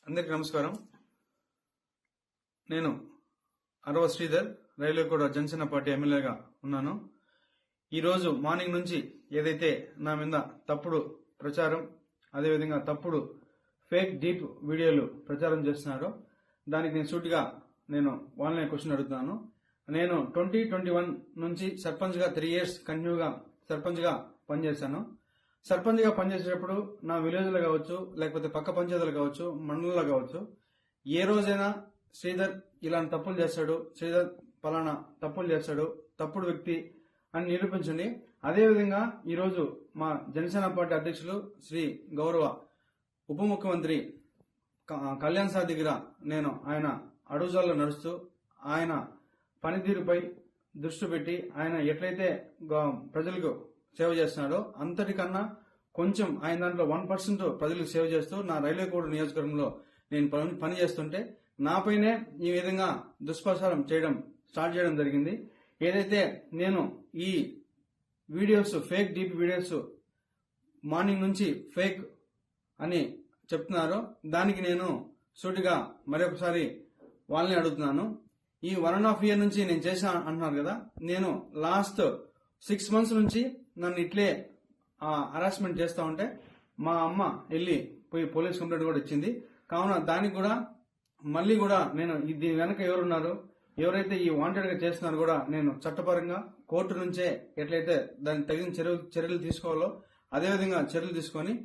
అందరికీ నమస్కారం. నేను అరవ శ్రీధర్, రైల్వేకోట జనసేన పార్టీ ఎమ్మెల్యేగా ఉన్నాను. ఈరోజు మార్నింగ్ నుంచి ఏదైతే నా మీద తప్పుడు ప్రచారం, అదేవిధంగా తప్పుడు ఫేక్ డీప్ వీడియోలు ప్రచారం చేస్తున్నారో దానికి నేను సూటిగా వాళ్ళనే క్వశ్చన్ అడుగుతున్నాను. నేను 2021 నుంచి సర్పంచ్గా 3 years కంటిన్యూగా సర్పంచ్గా పనిచేశాను. సర్పంచ్గా పనిచేసేటప్పుడు నా విలేజ్లో కావచ్చు, లేకపోతే పక్క పంచాయతీలు కావచ్చు, మండలంలో కావచ్చు, ఏ రోజైనా శ్రీధర్ ఇలాంటి తప్పులు చేస్తాడు, శ్రీధర్ పలానా తప్పులు చేస్తాడు, తప్పుడు వ్యక్తి అని నిరూపించండి. అదేవిధంగా ఈరోజు మా జనసేన పార్టీ అధ్యక్షులు శ్రీ గౌరవ ఉప ముఖ్యమంత్రి కళ్యాణ్ సార్ దగ్గర ఆయన అడుగుజాల్లో నడుస్తూ ఆయన పనితీరుపై దృష్టి పెట్టి ఆయన ఎట్లయితే ప్రజలకు సేవ చేస్తున్నాడో అంతటికన్నా కొంచెం ఆయన దాంట్లో 1% ప్రజలకు సేవ చేస్తూ నా రైల్వేకోట నియోజకవర్గంలో నేను పని చేస్తుంటే నాపైనే ఈ విధంగా దుష్ప్రచారం స్టార్ట్ చేయడం జరిగింది. ఏదైతే నేను ఈ videos fake deep videos morning నుంచి ఫేక్ అని చెప్తున్నారో దానికి నేను సూటిగా మరొకసారి వాళ్ళని అడుగుతున్నాను. ఈ 1.5 year నుంచి నేను చేశా అంటున్నారు కదా, నేను లాస్ట్ 6 months నుంచి నన్ను ఇట్లే హరాస్మెంట్ చేస్తా ఉంటే మా అమ్మ వెళ్ళి పోయి పోలీస్ కంప్లైంట్ కూడా ఇచ్చింది. కావున దానికి కూడా మళ్ళీ కూడా నేను దీని వెనక ఎవరున్నారు, ఎవరైతే ఈ వాంటెడ్ గా చేస్తున్నారో కూడా నేను చట్టపరంగా కోర్టు నుంచే ఎట్లయితే దానికి తగిన చర్యలు తీసుకోవాలో అదేవిధంగా చర్యలు తీసుకొని